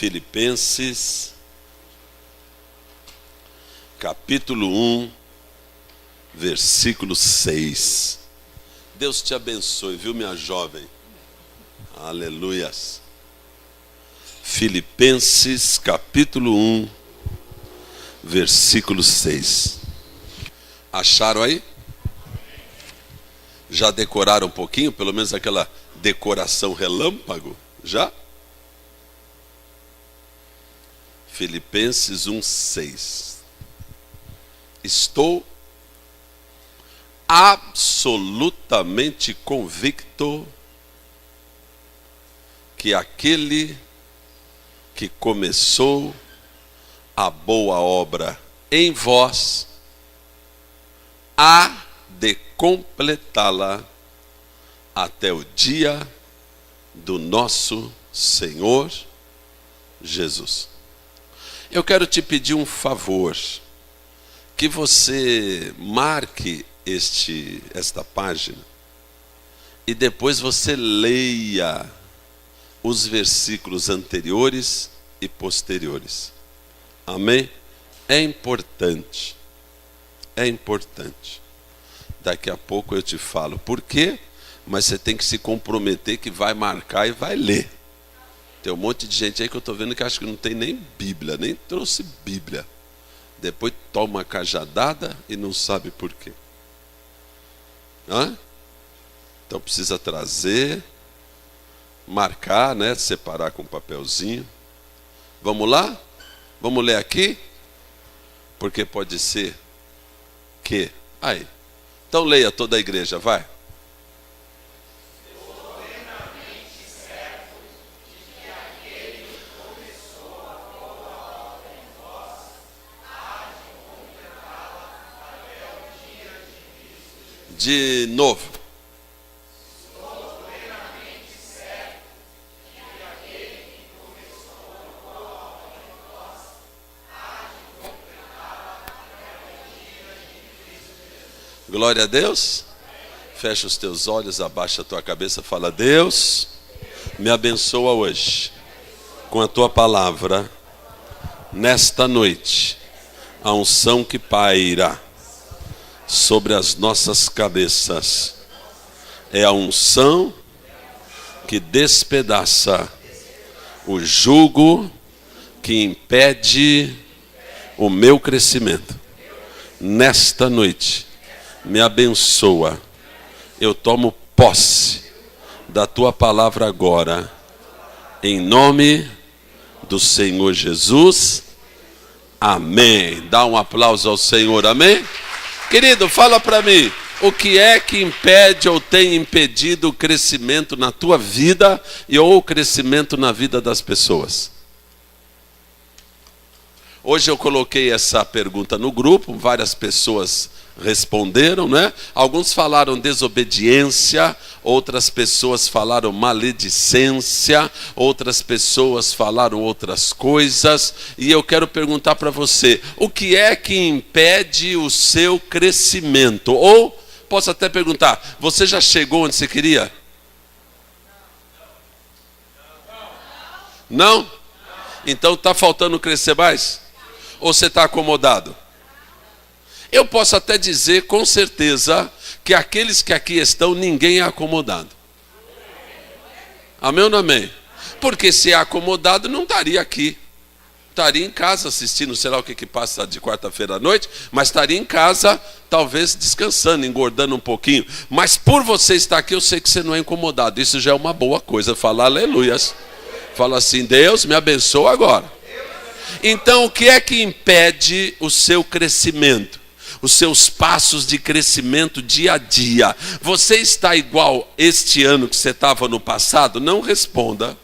Filipenses, capítulo 1, versículo 6. Deus te abençoe, viu, minha jovem? Aleluias. Filipenses, capítulo 1, versículo 6. Acharam aí? Já decoraram um pouquinho? Pelo menos aquela decoração relâmpago? Já? Filipenses 1, 6. Estou absolutamente convicto que aquele que começou a boa obra em vós há de completá-la até o dia do nosso Senhor Jesus. Eu quero te pedir um favor, que você marque esta página e depois você leia os versículos anteriores e posteriores. Amém? É importante. É importante. Daqui a pouco eu te falo por quê, mas você tem que se comprometer que vai marcar e vai ler. Tem um monte de gente aí que eu estou vendo que acha que não tem nem Bíblia, nem trouxe Bíblia. Depois toma uma cajadada e não sabe por quê. Então precisa trazer, marcar, né? Separar com um papelzinho. Vamos lá? Vamos ler aqui? Porque pode ser que... Aí. Então leia toda a igreja, vai. De novo. Glória a Deus. Fecha os teus olhos, abaixa a tua cabeça, fala: Deus, me abençoa hoje com a tua palavra. Nesta noite, a unção que paira sobre as nossas cabeças é a unção que despedaça o jugo que impede o meu crescimento. Nesta noite, me abençoa. Eu tomo posse da tua palavra agora, em nome do Senhor Jesus. Amém. Dá um aplauso ao Senhor, amém? Querido, fala para mim, o que é que impede ou tem impedido o crescimento na tua vida ou o crescimento na vida das pessoas? Hoje eu coloquei essa pergunta no grupo, várias pessoas responderam, né? Alguns falaram desobediência, outras pessoas falaram maledicência, outras pessoas falaram outras coisas, e eu quero perguntar para você, o que é que impede o seu crescimento? Ou, posso até perguntar, você já chegou onde você queria? Não? Então está faltando crescer mais? Ou você está acomodado? Eu posso até dizer com certeza que aqueles que aqui estão, ninguém é acomodado. Amém ou não amém? Porque se é acomodado, não estaria aqui. Estaria em casa assistindo, sei lá o que passa de quarta-feira à noite, mas estaria em casa, talvez descansando, engordando um pouquinho. Mas por você estar aqui, eu sei que você não é incomodado. Isso já é uma boa coisa. Fala aleluias. Fala assim: Deus, me abençoa agora. Então, o que é que impede o seu crescimento? Os seus passos de crescimento dia a dia. Você está igual este ano que você estava no passado? Não responda.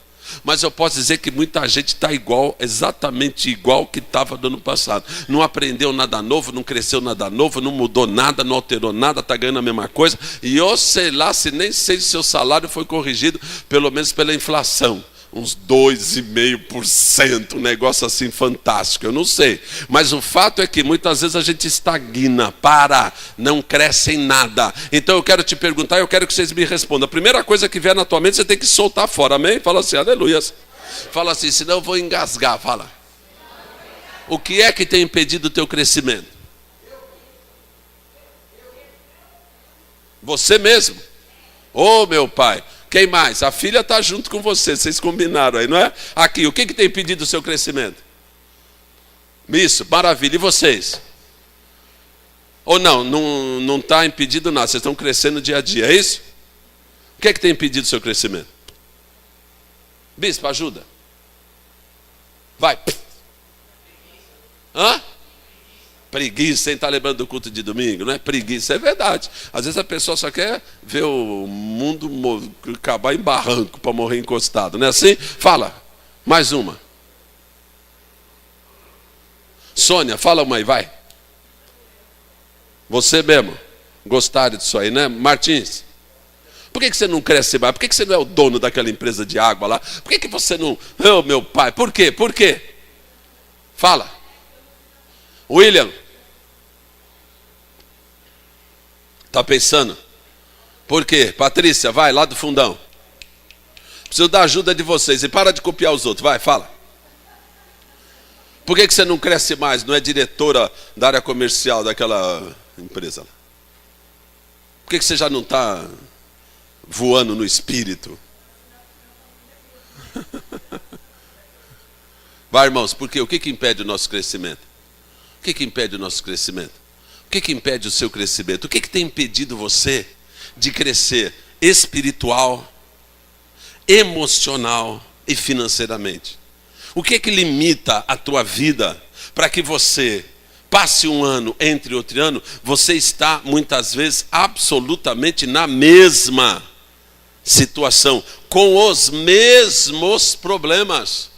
Mas eu posso dizer que muita gente está igual, exatamente igual que estava do ano passado. Não aprendeu nada novo, não cresceu nada novo, não mudou nada, não alterou nada, está ganhando a mesma coisa. E eu sei lá, se nem sei se seu salário foi corrigido, pelo menos pela inflação. Uns 2,5%, um negócio assim fantástico, eu não sei. Mas o fato é que muitas vezes a gente estagna, para, não cresce em nada. Então eu quero te perguntar, eu quero que vocês me respondam. A primeira coisa que vier na tua mente, você tem que soltar fora, amém? Fala assim, aleluias. Fala assim, senão eu vou engasgar. Fala. O que é que tem impedido o teu crescimento? Você mesmo. Ô, meu pai. Quem mais? A filha está junto com você. Vocês combinaram aí, não é? Aqui, o que tem impedido o seu crescimento? Isso, maravilha. E vocês? Ou não está impedido nada. Vocês estão crescendo dia a dia, é isso? O que tem impedido o seu crescimento? Bispo, ajuda. Vai. Hã? Preguiça, hein? Tá lembrando do culto de domingo, não é? Preguiça, é verdade. Às vezes a pessoa só quer ver o mundo acabar em barranco para morrer encostado, não é assim? Fala, mais uma. Sônia, fala uma aí, vai. Você mesmo. Gostaram disso aí, né? Martins, por que você não cresce mais? Por que você não é o dono daquela empresa de água lá? Por que você não... Oh, meu pai, por quê? Por quê? Fala. William. Tá pensando? Por quê? Patrícia, vai lá do fundão. Preciso da ajuda de vocês. E para de copiar os outros. Vai, fala. Por que você não cresce mais? Não é diretora da área comercial daquela empresa lá? Por que você já não está voando no espírito? Vai, irmãos, porque o que impede o nosso crescimento? O que impede o nosso crescimento? O que impede o seu crescimento? O que tem impedido você de crescer espiritual, emocional e financeiramente? O que limita a tua vida para que você passe um ano, entre outro ano, você está muitas vezes absolutamente na mesma situação, com os mesmos problemas?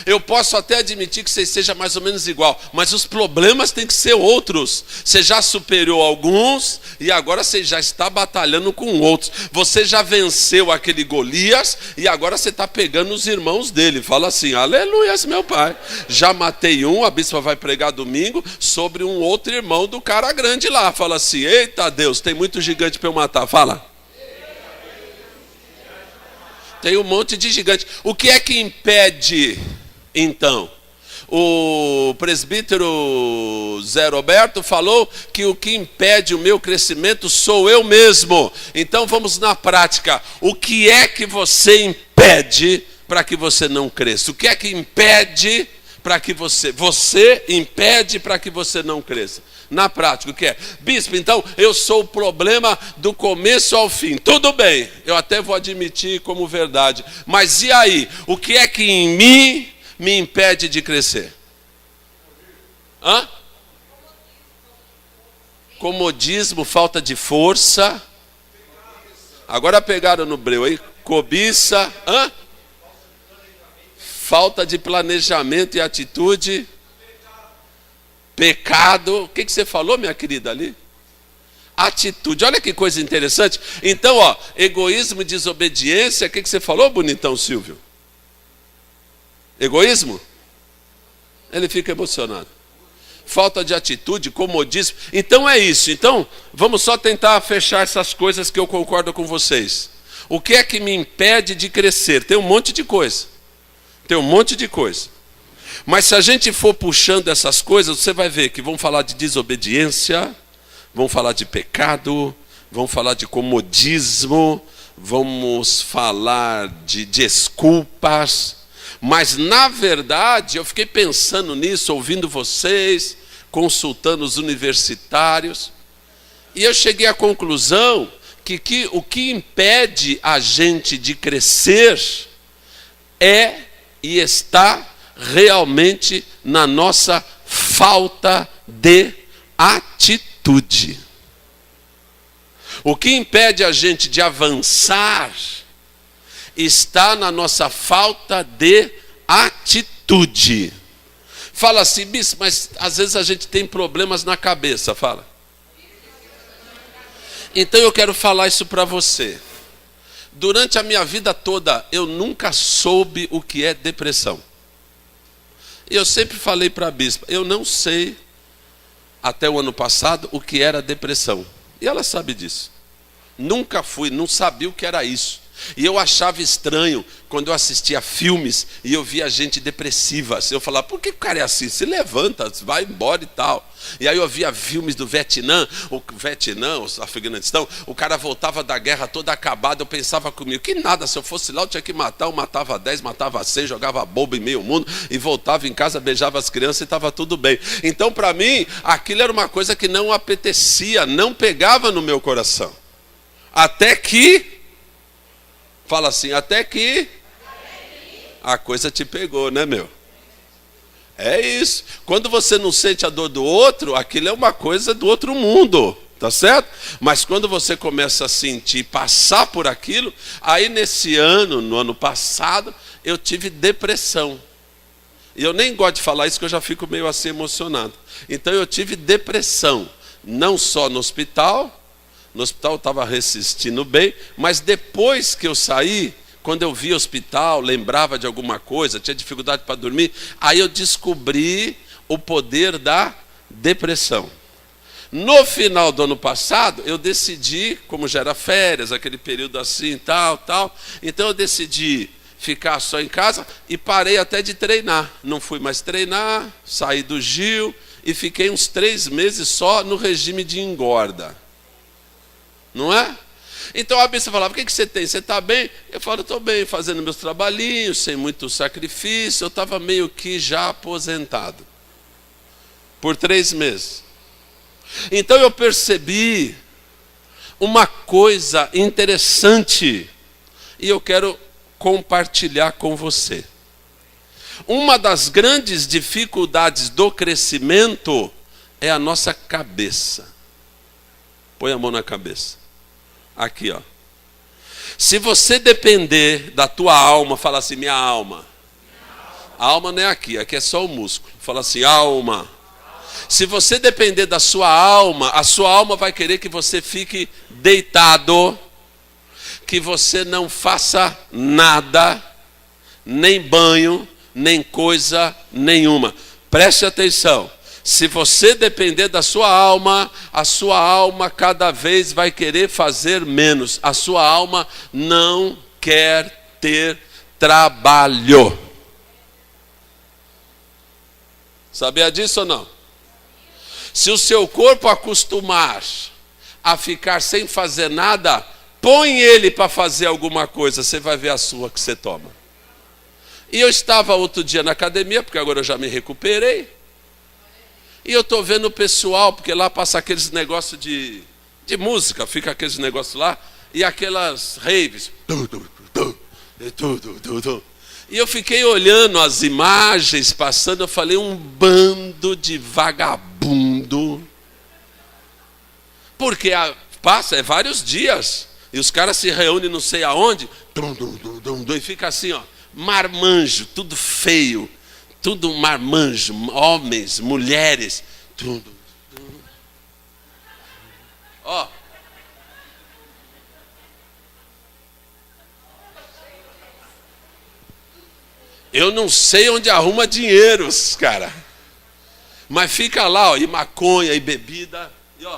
Eu posso até admitir que você esteja mais ou menos igual, mas os problemas têm que ser outros. Você já superou alguns e agora você já está batalhando com outros. Você já venceu aquele Golias e agora você está pegando os irmãos dele. Fala assim, aleluia, meu pai. Já matei um, a bispa vai pregar domingo sobre um outro irmão do cara grande lá. Fala assim, eita Deus, tem muito gigante para eu matar. Fala. Tem um monte de gigante. O que é que impede... Então, o presbítero Zé Roberto falou que o que impede o meu crescimento sou eu mesmo. Então vamos na prática. O que é que você impede para que você não cresça? O que é que impede para que você impede para que você não cresça? Na prática, o que é? Bispo, então eu sou o problema do começo ao fim. Tudo bem, eu até vou admitir como verdade. Mas e aí? O que é que em mim me impede de crescer? Hã? Comodismo, falta de força. Agora pegaram no breu aí. Cobiça. Hã? Falta de planejamento e atitude. Pecado. O que você falou, minha querida, ali? Atitude. Olha que coisa interessante. Então, egoísmo e desobediência. O que você falou, bonitão Silvio? Egoísmo? Ele fica emocionado. Falta de atitude, comodismo. Então é isso. Então, vamos só tentar fechar essas coisas que eu concordo com vocês. O que é que me impede de crescer? Tem um monte de coisa. Tem um monte de coisa. Mas se a gente for puxando essas coisas, você vai ver que vão falar de desobediência, vão falar de pecado, vão falar de comodismo, vamos falar de desculpas. Mas, na verdade, eu fiquei pensando nisso, ouvindo vocês, consultando os universitários, e eu cheguei à conclusão que o que impede a gente de crescer é e está realmente na nossa falta de atitude. O que impede a gente de avançar está na nossa falta de atitude. Fala assim, bispo, mas às vezes a gente tem problemas na cabeça, fala. Então eu quero falar isso para você. Durante a minha vida toda, eu nunca soube o que é depressão. E eu sempre falei para a bispa, eu não sei, até o ano passado, o que era depressão. E ela sabe disso. Nunca fui, não sabia o que era isso. E eu achava estranho quando eu assistia filmes e eu via gente depressiva. Eu falava, por que o cara é assim? Se levanta, vai embora e tal. E aí eu via filmes do Vietnã, o Afeganistão, o cara voltava da guerra toda acabada. Eu pensava comigo, que nada, se eu fosse lá eu tinha que matar, eu matava 10, matava 100, jogava bomba em meio mundo e voltava em casa, beijava as crianças e estava tudo bem. Então para mim, aquilo era uma coisa que não apetecia, não pegava no meu coração. Até que... Fala assim, até que a coisa te pegou, né, meu? É isso. Quando você não sente a dor do outro, aquilo é uma coisa do outro mundo, tá certo? Mas quando você começa a sentir, passar por aquilo, aí nesse ano, no ano passado, eu tive depressão. E eu nem gosto de falar isso, que eu já fico meio assim emocionado. Então eu tive depressão, não só no hospital eu estava resistindo bem, mas depois que eu saí, quando eu vi o hospital, lembrava de alguma coisa, tinha dificuldade para dormir, aí eu descobri o poder da depressão. No final do ano passado, eu decidi, como já era férias, aquele período assim, tal, então eu decidi ficar só em casa e parei até de treinar. Não fui mais treinar, saí do Gil e fiquei uns 3 meses só no regime de engorda. Não é? Então a bispa falava, o que você tem? Você está bem? Eu falo, estou bem, fazendo meus trabalhinhos, sem muito sacrifício. Eu estava meio que já aposentado. Por 3 meses. Então eu percebi uma coisa interessante. E eu quero compartilhar com você. Uma das grandes dificuldades do crescimento é a nossa cabeça. Põe a mão na cabeça. Aqui, ó. Se você depender da tua alma, fala assim, minha alma. A alma não é aqui é só o músculo. Fala assim, alma. Se você depender da sua alma, a sua alma vai querer que você fique deitado, que você não faça nada, nem banho, nem coisa nenhuma. Preste atenção. Se você depender da sua alma, a sua alma cada vez vai querer fazer menos. A sua alma não quer ter trabalho. Sabia disso ou não? Se o seu corpo acostumar a ficar sem fazer nada, põe ele para fazer alguma coisa, você vai ver a sua que você toma. E eu estava outro dia na academia, porque agora eu já me recuperei. E eu estou vendo o pessoal, porque lá passa aqueles negócios de música, fica aqueles negócios lá, e aquelas raves. E eu fiquei olhando as imagens passando, eu falei, um bando de vagabundo. Porque passa, vários dias, e os caras se reúnem não sei aonde, e fica assim, ó, marmanjo, tudo feio. Tudo marmanjo, homens, mulheres, tudo. Ó. Eu não sei onde arruma dinheiro, cara. Mas fica lá, ó, e maconha, e bebida, e ó.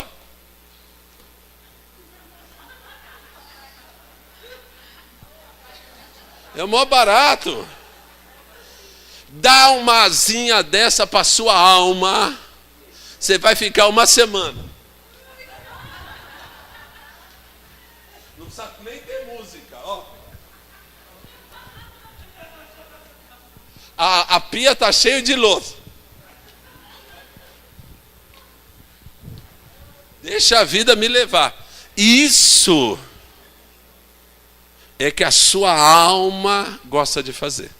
É mó barato. Dá uma asinha dessa para sua alma, você vai ficar uma semana. Não sabe nem ter música, ó. A pia está cheia de louça. Deixa a vida me levar. Isso é que a sua alma gosta de fazer.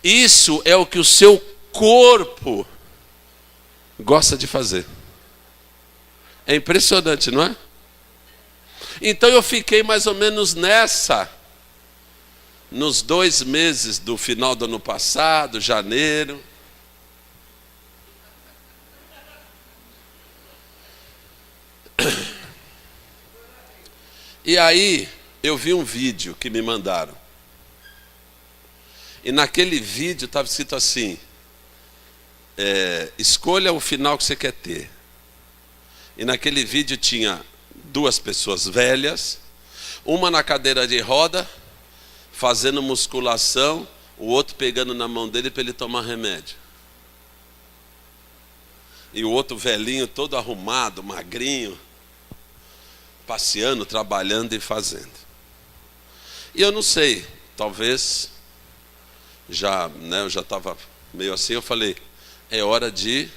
Isso é o que o seu corpo gosta de fazer. É impressionante, não é? Então eu fiquei mais ou menos nessa, nos 2 meses do final do ano passado, janeiro. E aí eu vi um vídeo que me mandaram. E naquele vídeo estava escrito assim, escolha o final que você quer ter. E naquele vídeo tinha 2 pessoas velhas, Uma na cadeira de roda, fazendo musculação, o outro pegando na mão dele para ele tomar remédio. E o outro velhinho, todo arrumado, magrinho, passeando, trabalhando e fazendo. E eu não sei, talvez, eu já estava meio assim, eu falei, é hora de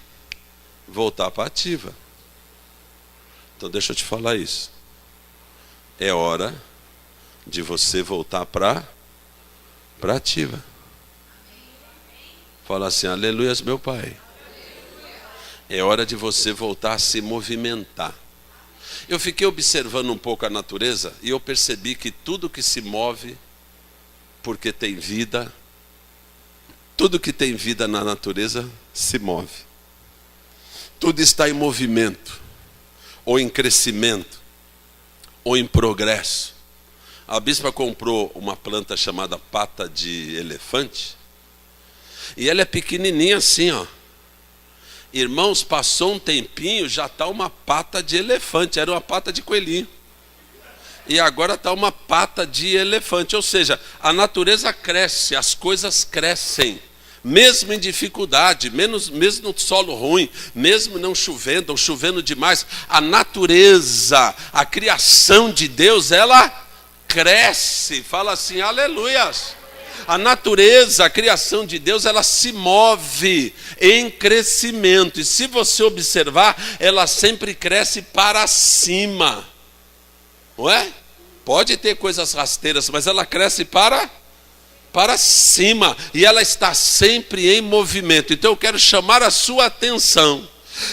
voltar para a ativa. Então deixa eu te falar isso. É hora de você voltar para a ativa. Fala assim, aleluias, meu Pai. É hora de você voltar a se movimentar. Eu fiquei observando um pouco a natureza e eu percebi que tudo que se move, porque tem vida, tudo que tem vida na natureza se move. Tudo está em movimento, ou em crescimento, ou em progresso. A bispa comprou uma planta chamada pata de elefante, e ela é pequenininha assim, ó. Irmãos, passou um tempinho, já está uma pata de elefante. Era uma pata de coelhinho. E agora está uma pata de elefante. Ou seja, a natureza cresce, as coisas crescem. Mesmo em dificuldade, mesmo no solo ruim, mesmo não chovendo ou chovendo demais, a natureza, a criação de Deus, ela cresce. Fala assim, aleluias. A natureza, a criação de Deus, ela se move em crescimento. E se você observar, ela sempre cresce para cima. Não é? Pode ter coisas rasteiras, mas ela cresce para cima. E ela está sempre em movimento. Então eu quero chamar a sua atenção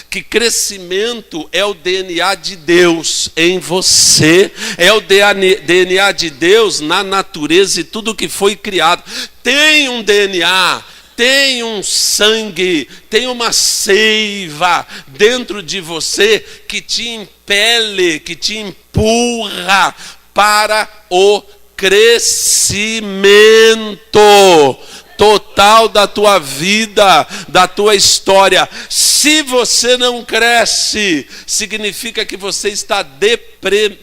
que crescimento é o DNA de Deus em você, é o DNA de Deus na natureza e tudo que foi criado. Tem um DNA, tem um sangue, tem uma seiva dentro de você que te impele, que te empurra para o crescimento total da tua vida, da tua história. Se você não cresce, significa que você está deprimido,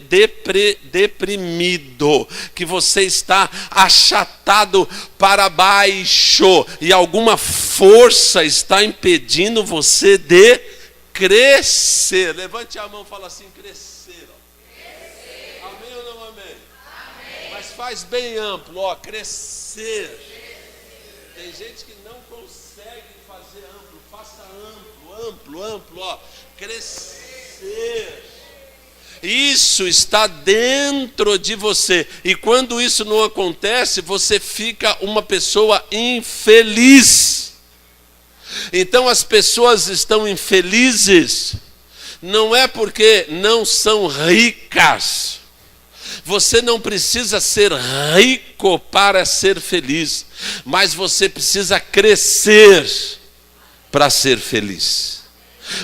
que você está achatado para baixo e alguma força está impedindo você de crescer. Levante a mão e fala assim, crescer. Amém ou não amém? Amém. Mas faz bem amplo, ó, crescer. Tem gente que não consegue fazer amplo, faça amplo, ó, crescer. Isso está dentro de você. E quando isso não acontece, você fica uma pessoa infeliz. Então as pessoas estão infelizes, não é porque não são ricas. Você não precisa ser rico para ser feliz, mas você precisa crescer para ser feliz.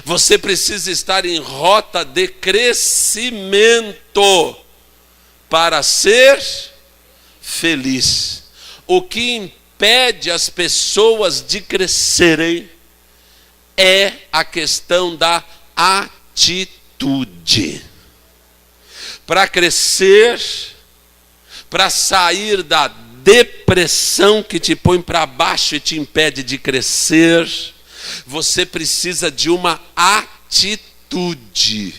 Você precisa estar em rota de crescimento para ser feliz. O que impede as pessoas de crescerem é a questão da atitude. Para crescer, para sair da depressão que te põe para baixo e te impede de crescer, você precisa de uma atitude.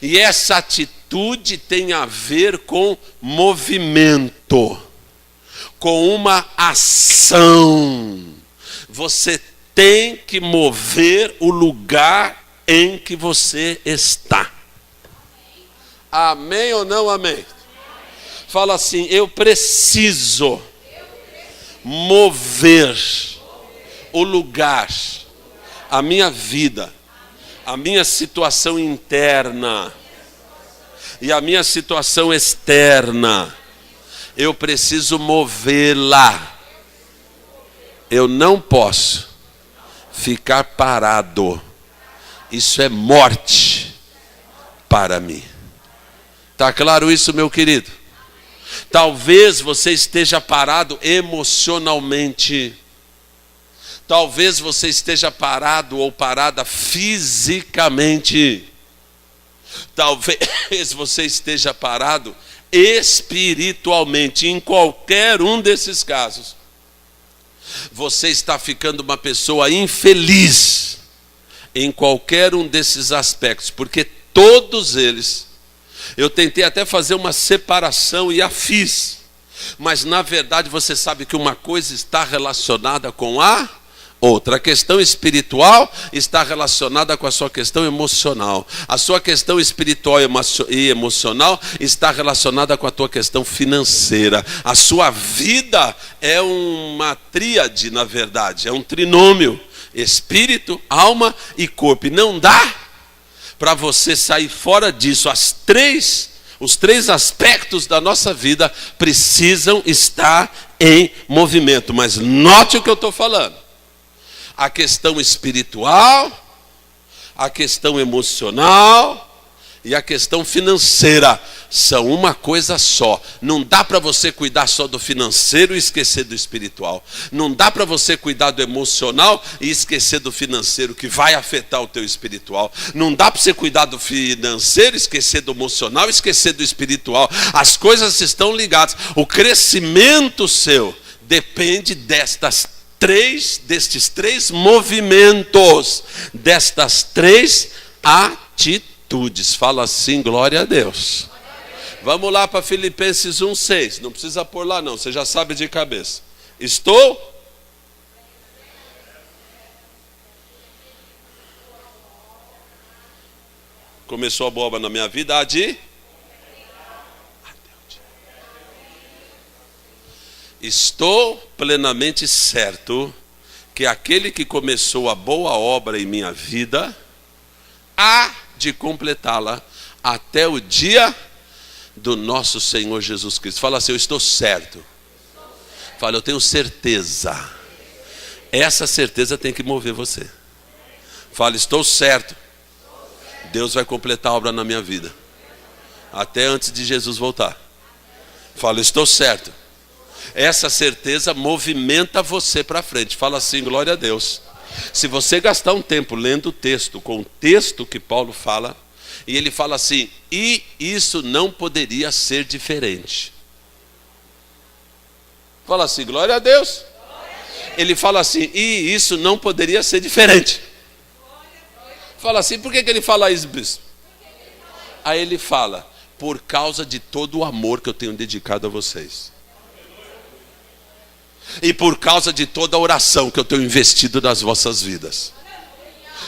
E essa atitude tem a ver com movimento, com uma ação. Você tem que mover o lugar em que você está. Amém ou não amém? Fala assim, eu preciso mover o lugar, a minha vida, a minha situação interna e a minha situação externa. Eu preciso movê-la. Eu não posso ficar parado. Isso é morte para mim. Está claro isso, meu querido? Talvez você esteja parado emocionalmente. Talvez você esteja parado ou parada fisicamente. Talvez você esteja parado espiritualmente. Em qualquer um desses casos, você está ficando uma pessoa infeliz em qualquer um desses aspectos, porque todos eles, eu tentei até fazer uma separação e a fiz, mas na verdade você sabe que uma coisa está relacionada com a outra. A questão espiritual está relacionada com a sua questão emocional. A sua questão espiritual e emocional está relacionada com a tua questão financeira. A sua vida é uma tríade, na verdade, é um trinômio: espírito, alma e corpo. E não dá para você sair fora disso. Os três aspectos da nossa vida precisam estar em movimento. Mas note o que eu estou falando. A questão espiritual, a questão emocional e a questão financeira são uma coisa só. Não dá para você cuidar só do financeiro e esquecer do espiritual. Não dá para você cuidar do emocional e esquecer do financeiro, que vai afetar o teu espiritual. Não dá para você cuidar do financeiro, esquecer do emocional e esquecer do espiritual. As coisas estão ligadas. O crescimento seu depende destes três movimentos, destas três atitudes. Fala assim, glória a Deus. Vamos lá para Filipenses 1:6. Não precisa pôr lá não, você já sabe de cabeça. Estou? Começou a boa obra na minha vida, Estou plenamente certo que aquele que começou a boa obra em minha vida há de completá-la até o dia do nosso Senhor Jesus Cristo. Fala assim, eu estou certo. Fala, eu tenho certeza. Essa certeza tem que mover você. Fala, estou certo. Deus vai completar a obra na minha vida até antes de Jesus voltar. Fala, estou certo. Essa certeza movimenta você para frente. Fala assim, glória a Deus. Se você gastar um tempo lendo o texto, com o texto que Paulo fala, e ele fala assim, e isso não poderia ser diferente. Fala assim, glória a Deus. Ele fala assim, e isso não poderia ser diferente. Fala assim, por que ele fala isso, bispo? Aí ele fala, por causa de todo o amor que eu tenho dedicado a vocês. E por causa de toda a oração que eu tenho investido nas vossas vidas.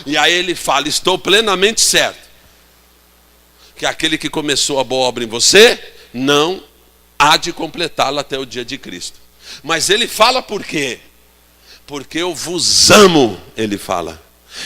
E aí ele fala, estou plenamente certo que aquele que começou a boa obra em você não há de completá-la até o dia de Cristo. Mas ele fala por quê? Porque eu vos amo, ele fala.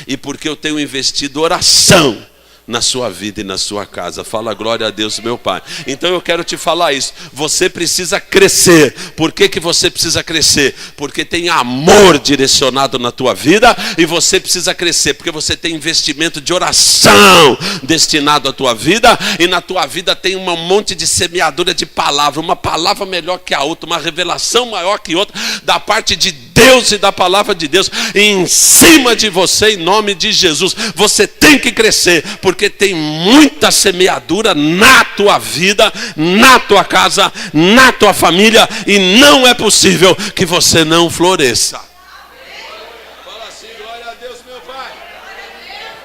E porque eu tenho investido oração na sua vida e na sua casa. Fala glória a Deus, meu Pai. Então eu quero te falar isso. Você precisa crescer. Por que você precisa crescer? Porque tem amor direcionado na tua vida. E você precisa crescer porque você tem investimento de oração destinado à tua vida. E na tua vida tem um monte de semeadura de palavra. Uma palavra melhor que a outra. Uma revelação maior que outra. Da parte de Deus e da palavra de Deus. E em cima de você, em nome de Jesus. Você tem que crescer. Porque tem muita semeadura na tua vida, na tua casa, na tua família, e não é possível que você não floresça. Fala assim, glória a Deus, meu Pai.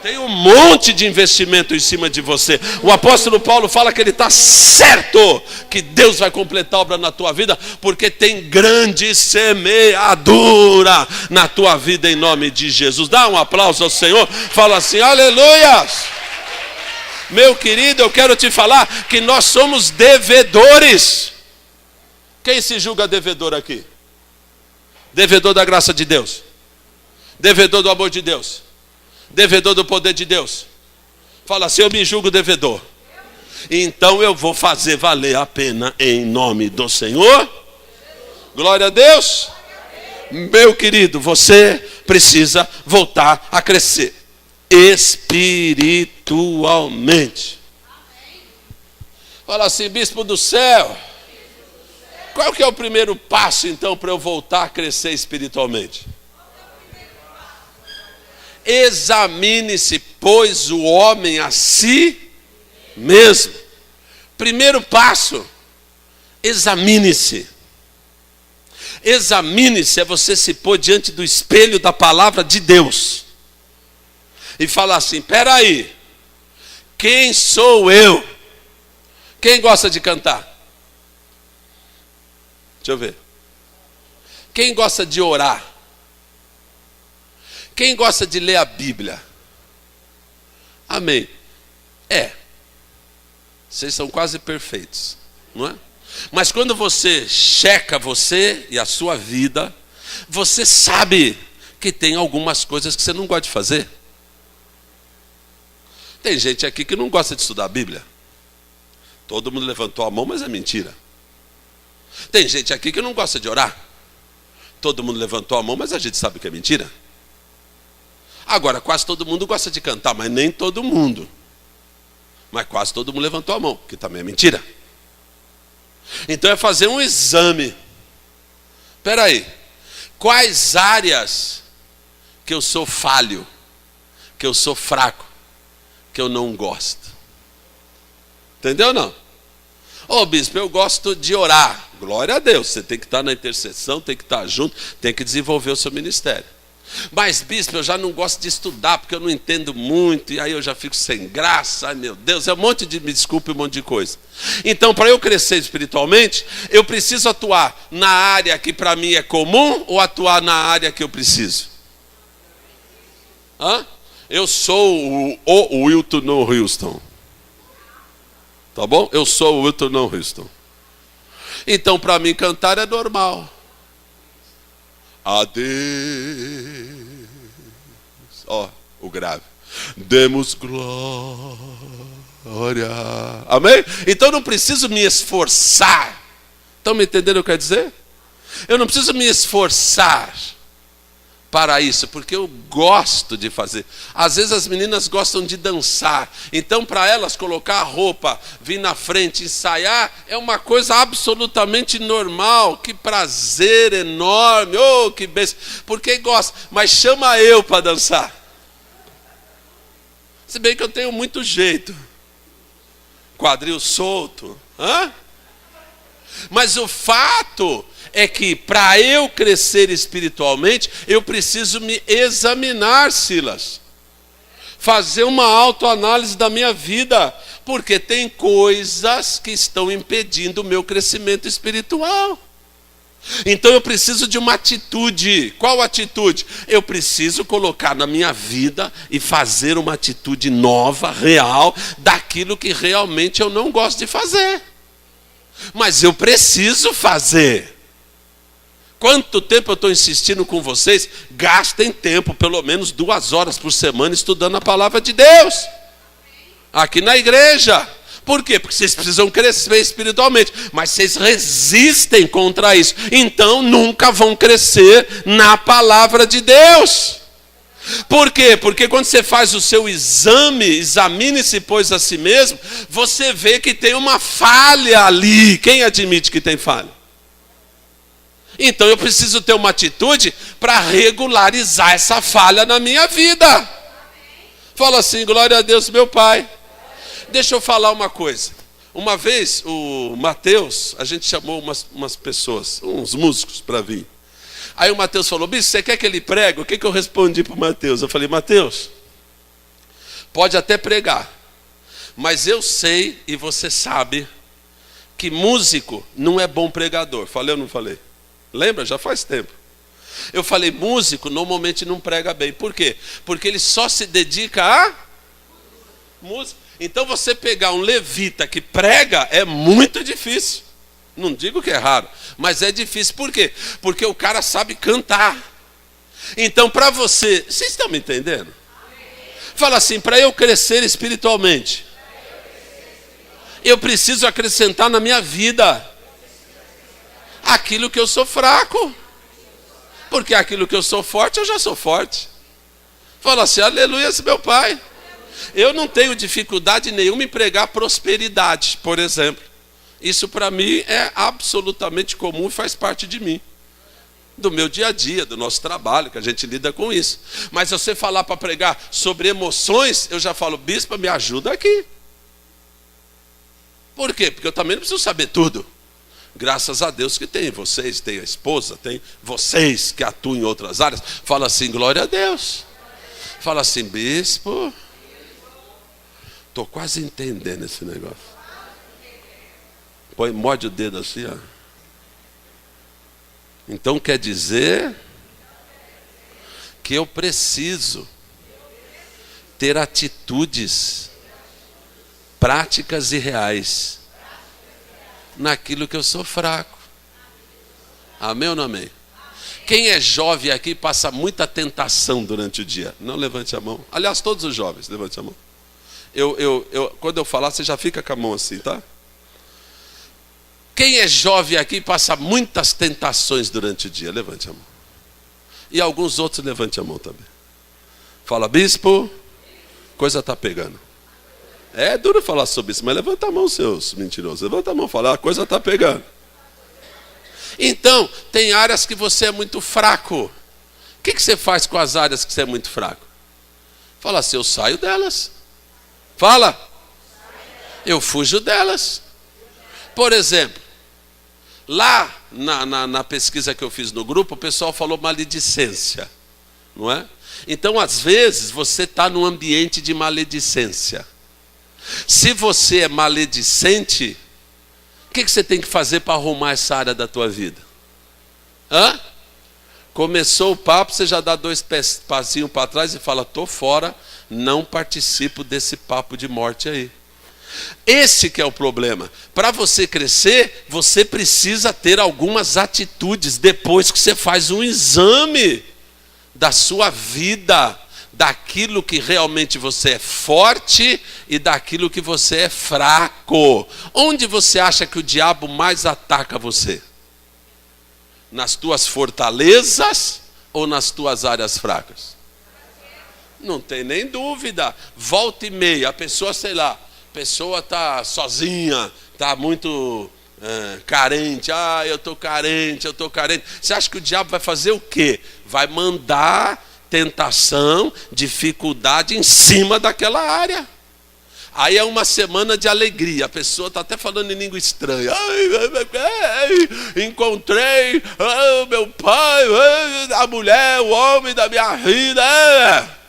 Tem um monte de investimento em cima de você. O apóstolo Paulo fala que ele está certo que Deus vai completar a obra na tua vida, porque tem grande semeadura na tua vida em nome de Jesus. Dá um aplauso ao Senhor, fala assim, aleluia. Meu querido, eu quero te falar que nós somos devedores. Quem se julga devedor aqui? Devedor da graça de Deus. Devedor do amor de Deus. Devedor do poder de Deus. Fala assim, eu me julgo devedor. Então eu vou fazer valer a pena em nome do Senhor. Glória a Deus. Meu querido, você precisa voltar a crescer espiritualmente. Fala assim, bispo do céu, qual que é o primeiro passo então para eu voltar a crescer espiritualmente? Examine-se, pois, o homem a si mesmo. Primeiro passo Examine-se. Examine-se é você se pôr diante do espelho da palavra de Deus e falar assim: espera aí, quem sou eu? Quem gosta de cantar? Deixa eu ver. Quem gosta de orar? Quem gosta de ler a Bíblia? Amém. Vocês são quase perfeitos, não é? Mas quando você checa você e a sua vida, você sabe que tem algumas coisas que você não gosta de fazer. Tem gente aqui que não gosta de estudar a Bíblia. Todo mundo levantou a mão, mas é mentira. Tem gente aqui que não gosta de orar. Todo mundo levantou a mão, mas a gente sabe que é mentira. Agora, quase todo mundo gosta de cantar, mas nem todo mundo. Mas quase todo mundo levantou a mão, que também é mentira. Então é fazer um exame. Espera aí, quais áreas que eu sou falho, que eu sou fraco, que eu não gosto? Entendeu ou não? Ô bispo, eu gosto de orar. Glória a Deus, você tem que estar na intercessão, tem que estar junto, tem que desenvolver o seu ministério. Mas bispo, eu já não gosto de estudar, porque eu não entendo muito, e aí eu já fico sem graça. Ai meu Deus, é um monte de, me desculpe, um monte de coisa. Então, para eu crescer espiritualmente, eu preciso atuar na área que para mim é comum, ou atuar na área que eu preciso? Eu sou o Wilton Houston. Tá bom? Eu sou o Wilton Houston. Então, para mim, cantar é normal. Adeus. O grave. Demos glória. Amém? Então, eu não preciso me esforçar. Estão me entendendo o que eu quero dizer? Eu não preciso me esforçar para isso, porque eu gosto de fazer. Às vezes as meninas gostam de dançar, então para elas colocar a roupa, vir na frente, ensaiar, é uma coisa absolutamente normal. Que prazer enorme, que bênção, porque gosta, mas chama eu para dançar. Se bem que eu tenho muito jeito, quadril solto, mas o fato é que para eu crescer espiritualmente, eu preciso me examinar, Silas. Fazer uma autoanálise da minha vida, porque tem coisas que estão impedindo o meu crescimento espiritual. Então eu preciso de uma atitude. Qual atitude? Eu preciso colocar na minha vida e fazer uma atitude nova, real, daquilo que realmente eu não gosto de fazer. Mas eu preciso fazer. Quanto tempo eu estou insistindo com vocês? Gastem tempo, pelo menos 2 horas por semana, estudando a palavra de Deus. Aqui na igreja. Por quê? Porque vocês precisam crescer espiritualmente. Mas vocês resistem contra isso. Então nunca vão crescer na palavra de Deus. Por quê? Porque quando você faz o seu exame, examine-se, pois, a si mesmo, você vê que tem uma falha ali. Quem admite que tem falha? Então eu preciso ter uma atitude para regularizar essa falha na minha vida. Fala assim: glória a Deus, meu Pai. Deixa eu falar uma coisa. Uma vez o Mateus, a gente chamou umas pessoas, uns músicos para vir. Aí o Mateus falou: bicho, você quer que ele pregue? O que eu respondi para o Mateus? Eu falei: Mateus, pode até pregar, mas eu sei e você sabe que músico não é bom pregador. Falei ou não falei? Lembra? Já faz tempo. Eu falei: músico normalmente não prega bem. Por quê? Porque ele só se dedica a música. Então você pegar um levita que prega é muito difícil. Não digo que é raro, mas é difícil. Por quê? Porque o cara sabe cantar. Então para você, vocês estão me entendendo? Fala assim: para eu crescer espiritualmente, eu preciso acrescentar na minha vida aquilo que eu sou fraco. Porque aquilo que eu sou forte, eu já sou forte. Fala assim: aleluia, meu Pai. Eu não tenho dificuldade nenhuma em pregar prosperidade, por exemplo. Isso para mim é absolutamente comum e faz parte de mim. Do meu dia a dia, do nosso trabalho, que a gente lida com isso. Mas se você falar para pregar sobre emoções, eu já falo: bispo, me ajuda aqui. Por quê? Porque eu também não preciso saber tudo. Graças a Deus que tem vocês, tem a esposa, tem vocês que atuam em outras áreas. Fala assim, glória a Deus. Fala assim, bispo, estou quase entendendo esse negócio. Morde o dedo assim, ó. Então quer dizer que eu preciso ter atitudes práticas e reais naquilo que eu sou fraco. Amém ou não amém? Quem é jovem aqui passa muita tentação durante o dia? Não levante a mão. Aliás, todos os jovens, levante a mão. Quando eu falar, você já fica com a mão assim, tá? Quem é jovem aqui passa muitas tentações durante o dia? Levante a mão. E alguns outros, levante a mão também. Fala, bispo, coisa está pegando. É duro falar sobre isso, mas levanta a mão, seus mentirosos. Levanta a mão, fala, a coisa está pegando. Então, tem áreas que você é muito fraco. O que você faz com as áreas que você é muito fraco? Fala assim, eu saio delas. Fala. Eu fujo delas. Por exemplo, lá na pesquisa que eu fiz no grupo, o pessoal falou maledicência, não é? Então, às vezes, você está num ambiente de maledicência. Se você é maledicente, o que você tem que fazer para arrumar essa área da tua vida? Hã? Começou o papo, você já dá 2 passinhos para trás e fala, estou fora, não participo desse papo de morte aí. Esse que é o problema. Para você crescer, você precisa ter algumas atitudes depois que você faz um exame da sua vida, daquilo que realmente você é forte e daquilo que você é fraco. Onde você acha que o diabo mais ataca você? Nas tuas fortalezas ou nas tuas áreas fracas? Não tem nem dúvida. Volta e meia, a pessoa, sei lá, a pessoa está sozinha, está muito carente. Ah, eu estou carente, eu estou carente. Você acha que o diabo vai fazer o quê? Vai mandar tentação, dificuldade em cima daquela área. Aí é uma semana de alegria. A pessoa está até falando em língua estranha. Encontrei meu pai, a mulher, o homem da minha vida.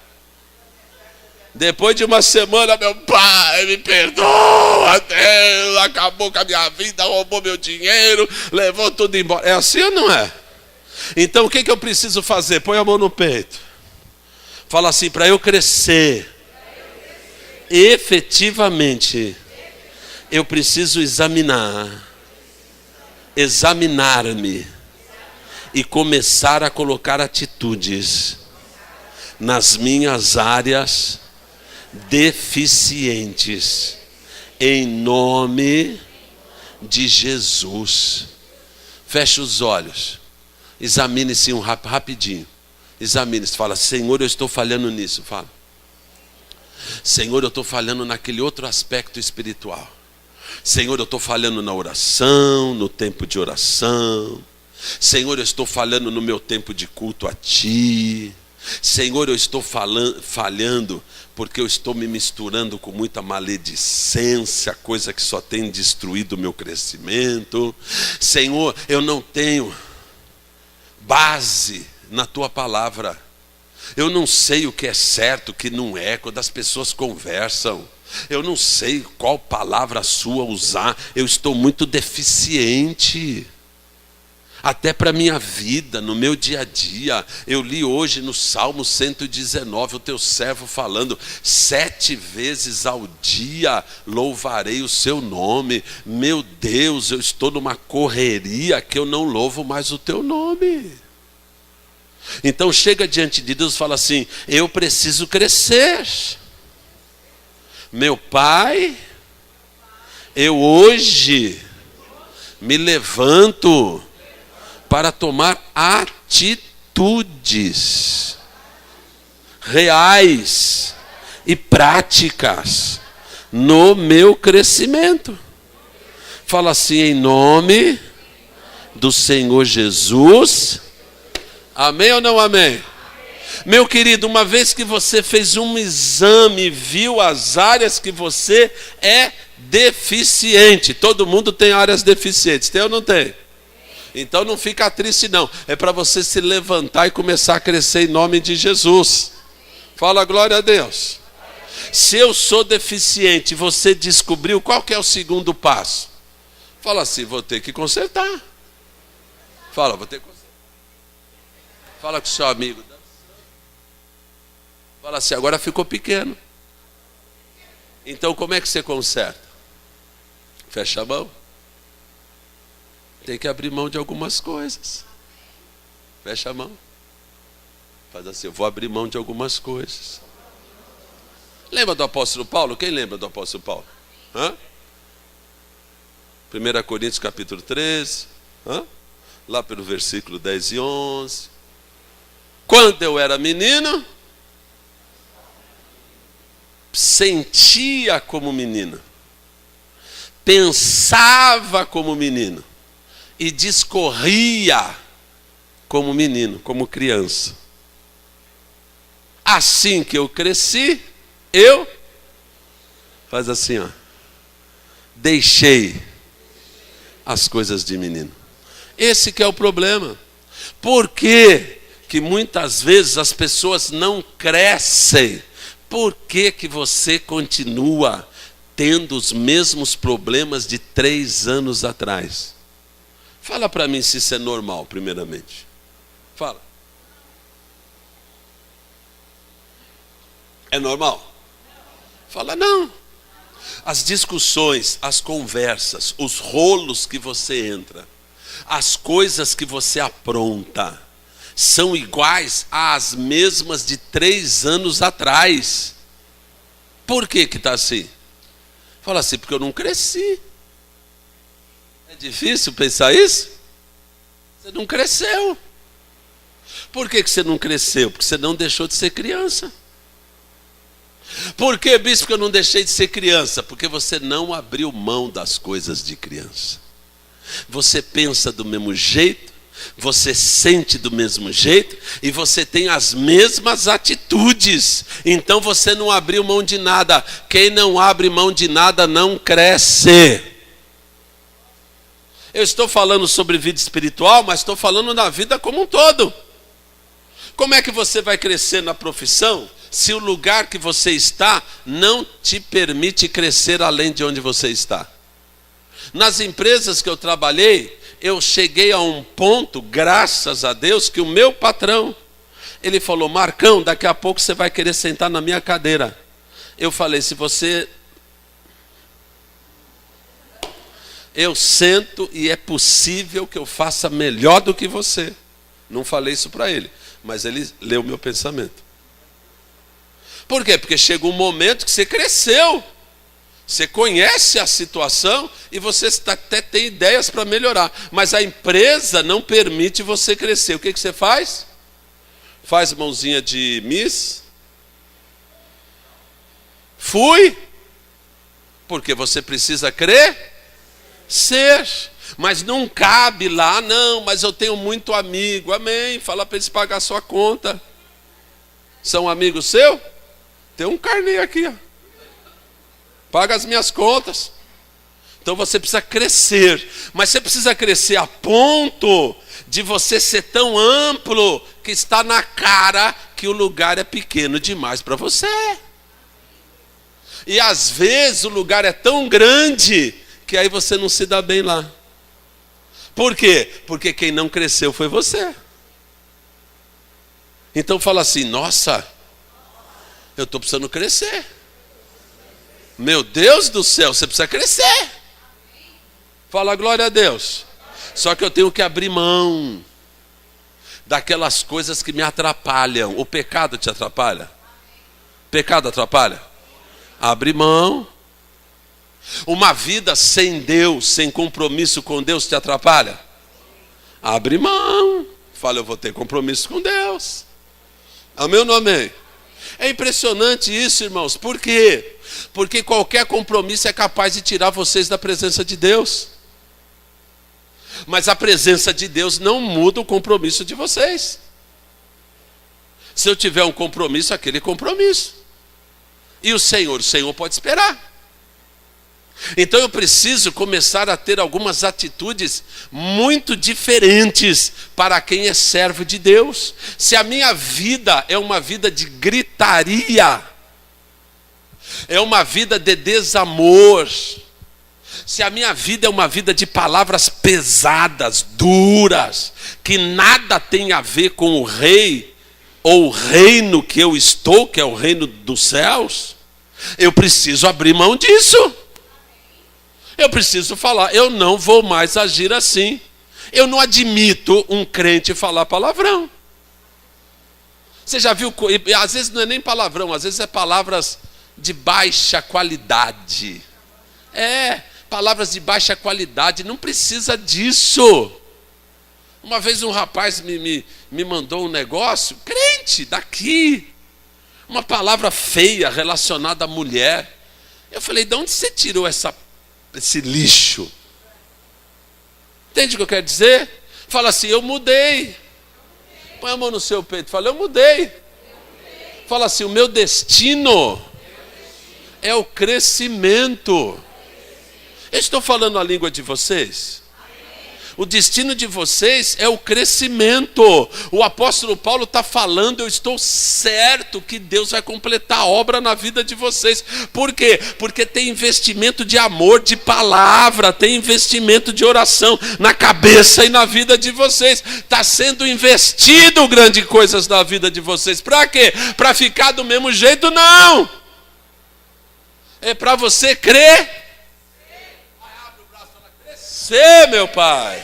Depois de uma semana, meu pai, me perdoa, Deus, acabou com a minha vida, roubou meu dinheiro, levou tudo embora. É assim ou não é? Então o que eu preciso fazer? Põe a mão no peito. Fala assim, para eu crescer, efetivamente, eu preciso examinar-me e começar a colocar atitudes nas minhas áreas deficientes, em nome de Jesus. Feche os olhos, examine-se rapidinho. Examine-se, fala, Senhor, eu estou falhando nisso. Fala, Senhor, eu estou falhando naquele outro aspecto espiritual. Senhor, eu estou falhando na oração, no tempo de oração. Senhor, eu estou falhando no meu tempo de culto a Ti. Senhor, eu estou falhando porque eu estou me misturando com muita maledicência, coisa que só tem destruído o meu crescimento. Senhor, eu não tenho base na Tua palavra. Eu não sei o que é certo, o que não é, quando as pessoas conversam. Eu não sei qual palavra sua usar. Eu estou muito deficiente. Até para a minha vida, no meu dia a dia. Eu li hoje no Salmo 119, o teu servo falando, 7 vezes ao dia louvarei o seu nome. Meu Deus, eu estou numa correria que eu não louvo mais o teu nome. Então chega diante de Deus e fala assim, eu preciso crescer. Meu Pai, eu hoje me levanto para tomar atitudes reais e práticas no meu crescimento. Fala assim, em nome do Senhor Jesus. Amém ou não amém? Meu querido, uma vez que você fez um exame, viu as áreas que você é deficiente. Todo mundo tem áreas deficientes, tem ou não tem? Então não fica triste não, é para você se levantar e começar a crescer em nome de Jesus. Fala glória a Deus. Se eu sou deficiente, você descobriu, qual que é o segundo passo? Fala assim, vou ter que consertar. Fala, vou ter que consertar. Fala com o seu amigo. Fala assim, agora ficou pequeno. Então como é que você conserta? Fecha a mão. Tem que abrir mão de algumas coisas. Fecha a mão. Faz assim, eu vou abrir mão de algumas coisas. Lembra do apóstolo Paulo? Quem lembra do apóstolo Paulo? 1 Coríntios capítulo 13. Lá pelo versículo 10 e 11. Quando eu era menino, sentia como menino. Pensava como menino. E discorria como menino, como criança. Assim que eu cresci, eu faz assim, ó, deixei as coisas de menino. Esse que é o problema. Por que que muitas vezes as pessoas não crescem? Por que que você continua tendo os mesmos problemas de 3 anos atrás? Fala para mim se isso é normal, primeiramente. Fala. É normal? Fala não. As discussões, as conversas, os rolos que você entra, as coisas que você apronta, são iguais às mesmas de 3 anos atrás. Por que que está assim? Fala assim, porque eu não cresci. É difícil pensar isso? Você não cresceu. Por que que você não cresceu? Porque você não deixou de ser criança. Por que, bispo, que eu não deixei de ser criança? Porque você não abriu mão das coisas de criança. Você pensa do mesmo jeito, você sente do mesmo jeito e você tem as mesmas atitudes. Então você não abriu mão de nada. Quem não abre mão de nada não cresce. Eu estou falando sobre vida espiritual, mas estou falando da vida como um todo. Como é que você vai crescer na profissão se o lugar que você está não te permite crescer além de onde você está? Nas empresas que eu trabalhei, eu cheguei a um ponto, graças a Deus, que o meu patrão, ele falou, Marcão, daqui a pouco você vai querer sentar na minha cadeira. Eu falei, se você... Eu sento e é possível que eu faça melhor do que você. Não falei isso para ele, mas ele leu o meu pensamento. Por quê? Porque chega um momento que você cresceu. Você conhece a situação e você até tem ideias para melhorar. Mas a empresa não permite você crescer. O que você faz? Faz mãozinha de miss. Fui. Porque você precisa crescer. Mas não cabe lá, não, mas eu tenho muito amigo. Amém. Fala para eles pagar a sua conta. São amigos seus? Tem um carnê aqui, ó. Paga as minhas contas. Então você precisa crescer. Mas você precisa crescer a ponto de você ser tão amplo que está na cara que o lugar é pequeno demais para você. E às vezes o lugar é tão grande que aí você não se dá bem lá. Por quê? Porque quem não cresceu foi você. Então fala assim, nossa, eu estou precisando crescer. Meu Deus do céu, você precisa crescer. Fala glória a Deus. Só que eu tenho que abrir mão daquelas coisas que me atrapalham. O pecado te atrapalha? Pecado atrapalha? Abre mão. Uma vida sem Deus, sem compromisso com Deus te atrapalha? Abre mão. Fala, eu vou ter compromisso com Deus. Amém ou não amém? É impressionante isso, irmãos. Por quê? Porque qualquer compromisso é capaz de tirar vocês da presença de Deus. Mas a presença de Deus não muda o compromisso de vocês. Se eu tiver um compromisso, aquele compromisso. E o Senhor pode esperar. Então eu preciso começar a ter algumas atitudes muito diferentes para quem é servo de Deus. Se a minha vida é uma vida de gritaria, é uma vida de desamor, se a minha vida é uma vida de palavras pesadas, duras, que nada tem a ver com o rei ou o reino que eu estou, que é o reino dos céus, eu preciso abrir mão disso. Eu preciso falar, eu não vou mais agir assim. Eu não admito um crente falar palavrão. Você já viu, às vezes não é nem palavrão, às vezes é palavras de baixa qualidade. Palavras de baixa qualidade, não precisa disso. Uma vez um rapaz me mandou um negócio, crente, daqui, uma palavra feia relacionada à mulher. Eu falei, de onde você tirou esse lixo? Entende o que eu quero dizer? Fala assim, eu mudei. Põe a mão no seu peito, fala, eu mudei. Fala assim, o meu destino é o crescimento. Eu estou falando a língua de vocês? O destino de vocês é o crescimento. O apóstolo Paulo está falando, eu estou certo que Deus vai completar a obra na vida de vocês. Por quê? Porque tem investimento de amor, de palavra, tem investimento de oração na cabeça e na vida de vocês. Está sendo investido grandes coisas na vida de vocês. Para quê? Para ficar do mesmo jeito? Não! É para você crer. Meu pai,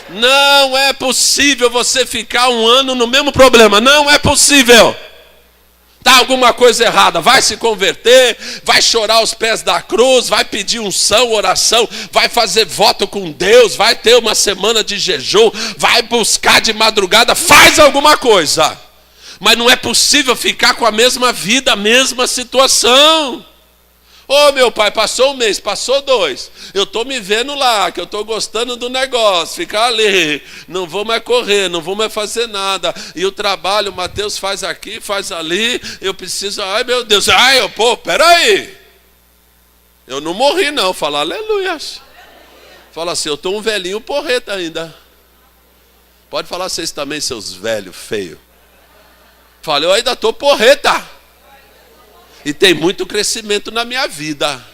não é possível você ficar um ano no mesmo problema, não é possível. Está alguma coisa errada, vai se converter, vai chorar aos pés da cruz, vai pedir unção, oração, vai fazer voto com Deus, vai ter uma semana de jejum, vai buscar de madrugada, faz alguma coisa. Mas não é possível ficar com a mesma vida, a mesma situação. Ô meu pai, passou um mês, passou 2. Eu estou me vendo lá, que eu estou gostando do negócio. Ficar ali, não vou mais correr, não vou mais fazer nada. E o trabalho, o Mateus faz aqui, faz ali. Eu preciso, ai meu Deus, peraí. Eu não morri não, fala aleluias. Fala assim, eu estou um velhinho porreta ainda. Pode falar vocês também, seus velhos feios. Fala, eu ainda estou porreta. E tem muito crescimento na minha vida.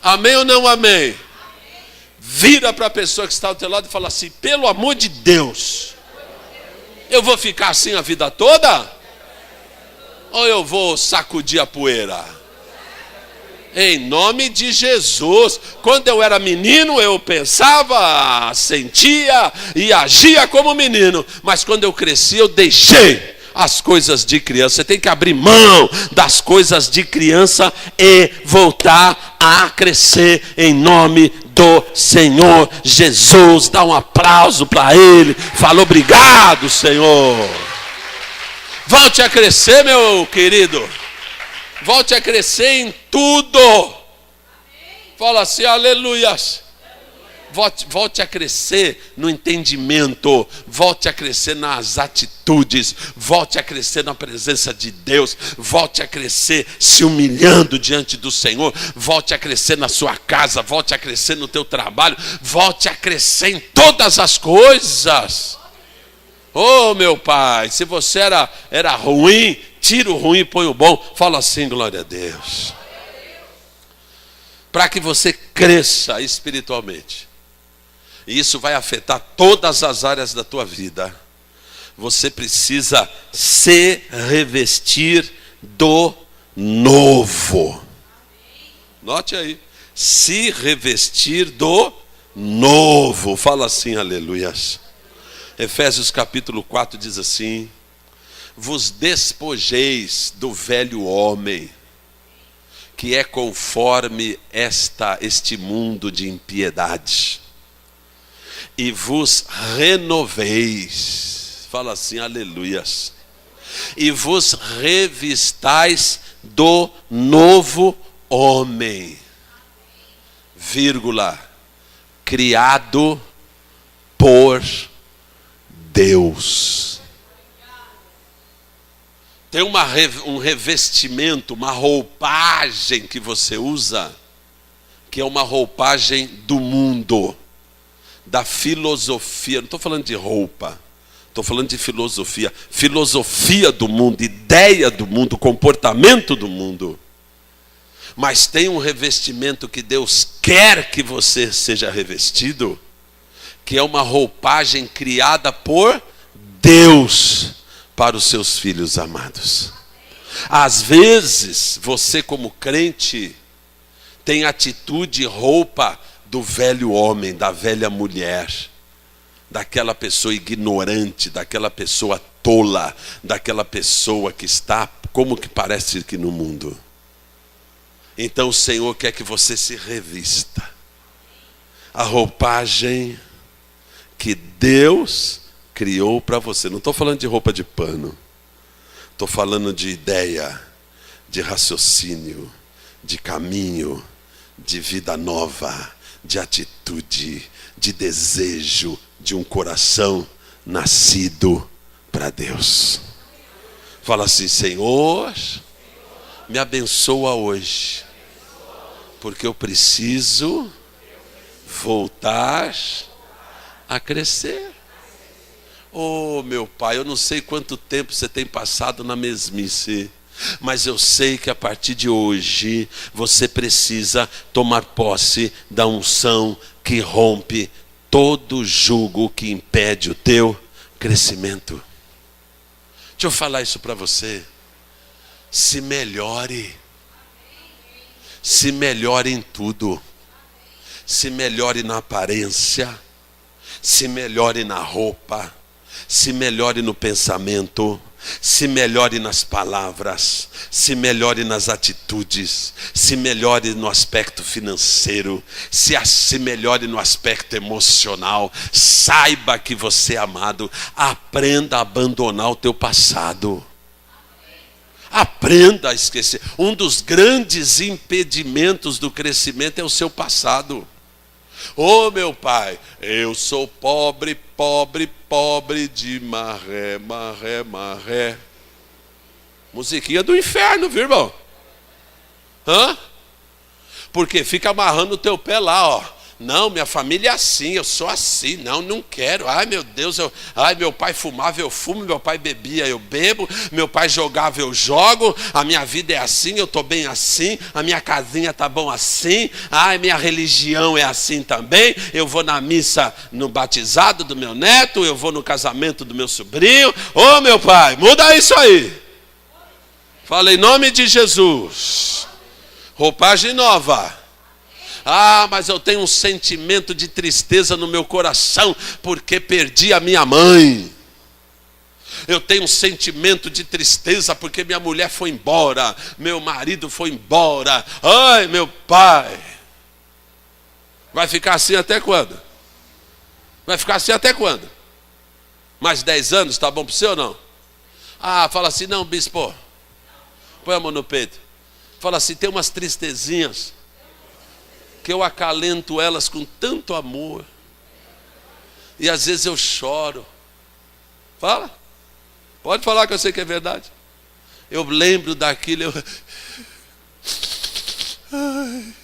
Amém ou não amém? Vira para a pessoa que está ao teu lado e fala assim, pelo amor de Deus, eu vou ficar assim a vida toda? Ou eu vou sacudir a poeira? Em nome de Jesus. Quando eu era menino, eu pensava, sentia e agia como menino. Mas quando eu cresci, eu deixei as coisas de criança. Você tem que abrir mão das coisas de criança e voltar a crescer em nome do Senhor Jesus. Dá um aplauso para Ele. Fala obrigado, Senhor. Volte a crescer, meu querido. Volte a crescer em tudo. Fala assim, aleluias. Volte a crescer no entendimento, volte a crescer nas atitudes, volte a crescer na presença de Deus, volte a crescer se humilhando diante do Senhor, volte a crescer na sua casa, volte a crescer no teu trabalho, volte a crescer em todas as coisas. Oh meu pai, se você era ruim, tira o ruim e põe o bom. Fala assim, glória a Deus. Para que você cresça espiritualmente. E isso vai afetar todas as áreas da tua vida. Você precisa se revestir do novo. Note aí. Se revestir do novo. Fala assim, aleluias. Efésios capítulo 4 diz assim: vos despojeis do velho homem, que é conforme este mundo de impiedade, e vos renoveis, fala assim, aleluias, e vos revistais do novo homem, vírgula, criado por Deus. Tem um revestimento, uma roupagem que você usa que é uma roupagem do mundo, da filosofia. Não estou falando de roupa, estou falando de filosofia. Filosofia do mundo, ideia do mundo, comportamento do mundo. Mas tem um revestimento que Deus quer que você seja revestido, que é uma roupagem criada por Deus para os seus filhos amados. Às vezes, você como crente tem atitude e roupa do velho homem, da velha mulher, daquela pessoa ignorante, daquela pessoa tola, daquela pessoa que está como que parece que no mundo. Então o Senhor quer que você se revista. A roupagem que Deus criou para você. Não estou falando de roupa de pano. Estou falando de ideia, de raciocínio, de caminho, de vida nova, de atitude, de desejo, de um coração nascido para Deus. Fala assim: Senhor, me abençoa hoje, porque eu preciso voltar a crescer. Oh, meu Pai, eu não sei quanto tempo você tem passado na mesmice, mas eu sei que a partir de hoje você precisa tomar posse da unção que rompe todo jugo que impede o teu crescimento. Deixa eu falar isso para você. Se melhore. Se melhore em tudo. Se melhore na aparência. Se melhore na roupa. Se melhore no pensamento. Se melhore nas palavras. Se melhore nas atitudes. Se melhore no aspecto financeiro. Se melhore no aspecto emocional. Saiba que você é amado. Aprenda a abandonar o teu passado. Aprenda a esquecer. Um dos grandes impedimentos do crescimento é o seu passado. Oh, meu Pai, eu sou pobre, pobre, pobre de maré, maré, maré. Musiquinha do inferno, viu, irmão? Hã? Porque fica amarrando o teu pé lá, ó. Não, minha família é assim, eu sou assim. Não, não quero. Ai, meu Deus, meu pai fumava, eu fumo. Meu pai bebia, eu bebo. Meu pai jogava, eu jogo. A minha vida é assim, eu estou bem assim. A minha casinha está bom assim. Ai, minha religião é assim também. Eu vou na missa no batizado do meu neto. Eu vou no casamento do meu sobrinho. Ô, meu Pai, muda isso aí. Fala em nome de Jesus. Roupagem nova. Ah, mas eu tenho um sentimento de tristeza no meu coração porque perdi a minha mãe. Eu tenho um sentimento de tristeza porque minha mulher foi embora, meu marido foi embora. Ai, meu pai. Vai ficar assim até quando? Vai ficar assim até quando? Mais 10 anos, tá bom para você ou não? Ah, fala assim: não, bispo, põe a mão no peito. Fala assim: tem umas tristezinhas que eu acalento elas com tanto amor. E às vezes eu choro. Fala. Pode falar, que eu sei que é verdade. Eu lembro daquilo. Ai,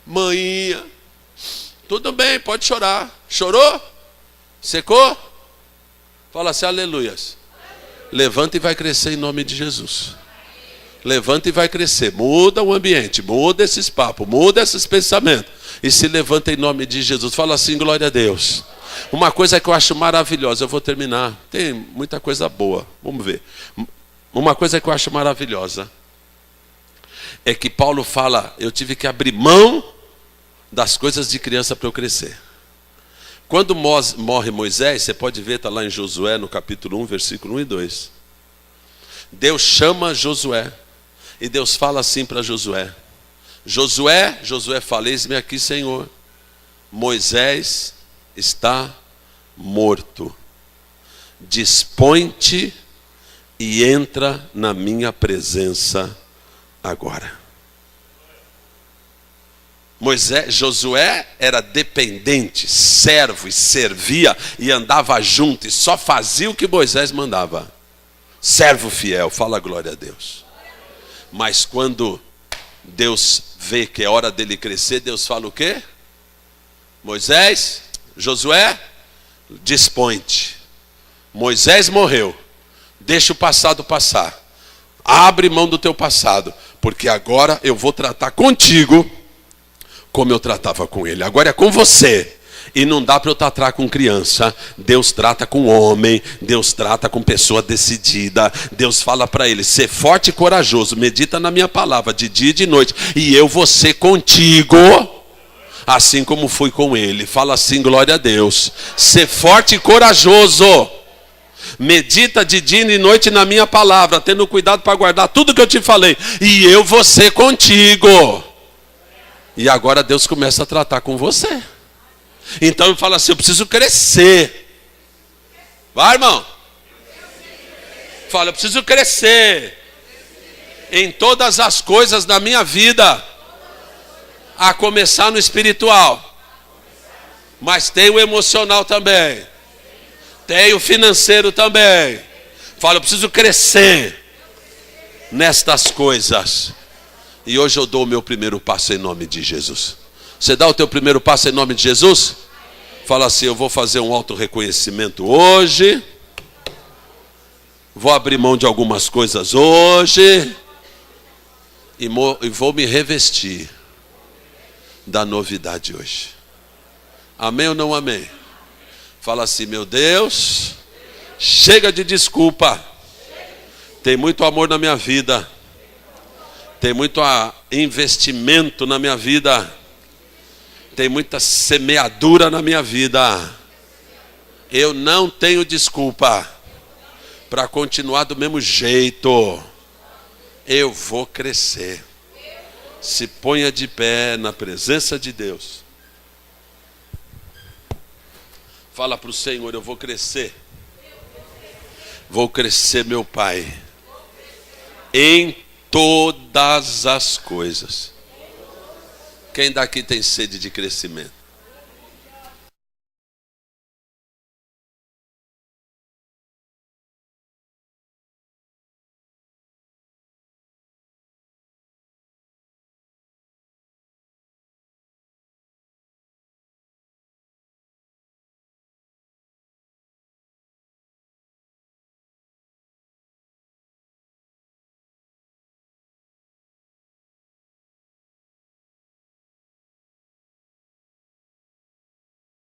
maninha. Tudo bem, pode chorar. Chorou? Secou? Fala assim: aleluias. Levanta e vai crescer em nome de Jesus. Levanta e vai crescer. Muda o ambiente, muda esses papos, muda esses pensamentos. E se levanta em nome de Jesus. Fala assim: glória a Deus. Uma coisa que eu acho maravilhosa, eu vou terminar. Tem muita coisa boa, vamos ver. Uma coisa que eu acho maravilhosa é que Paulo fala: eu tive que abrir mão das coisas de criança para eu crescer. Quando morre Moisés, você pode ver, está lá em Josué, no capítulo 1, versículo 1 e 2. Deus chama Josué. E Deus fala assim para Josué: Josué fala: eis-me aqui, Senhor. Moisés está morto. Dispõe-te e entra na minha presença agora. Josué era dependente, servo, e servia e andava junto e só fazia o que Moisés mandava. Servo fiel, fala glória a Deus. Mas quando Deus vê que é hora dele crescer, Deus fala o quê? Moisés, Josué, dispõe-te. Moisés morreu. Deixa o passado passar. Abre mão do teu passado, porque agora eu vou tratar contigo como eu tratava com ele. Agora é com você. E não dá para eu tratar com criança. Deus trata com homem. Deus trata com pessoa decidida. Deus fala para ele: ser forte e corajoso. Medita na minha palavra de dia e de noite. E eu vou ser contigo, assim como fui com ele. Fala assim: glória a Deus. Ser forte e corajoso. Medita de dia e de noite na minha palavra, tendo cuidado para guardar tudo que eu te falei. E eu vou ser contigo. E agora Deus começa a tratar com você. Então ele fala assim: eu preciso crescer. Vai, irmão. Fala: eu preciso crescer em todas as coisas da minha vida, a começar no espiritual. Mas tem o emocional também. Tem o financeiro também. Fala: eu preciso crescer nestas coisas. E hoje eu dou o meu primeiro passo em nome de Jesus. Você dá o teu primeiro passo em nome de Jesus? Fala assim: eu vou fazer um auto-reconhecimento hoje. Vou abrir mão de algumas coisas hoje. E vou me revestir da novidade hoje. Amém ou não amém? Fala assim: meu Deus, chega de desculpa. Tem muito amor na minha vida. Tem muito investimento na minha vida. Tem muita semeadura na minha vida. Eu não tenho desculpa para continuar do mesmo jeito. Eu vou crescer. Se ponha de pé na presença de Deus. Fala para o Senhor: eu vou crescer. Vou crescer, meu Pai, em todas as coisas. Quem daqui tem sede de crescimento?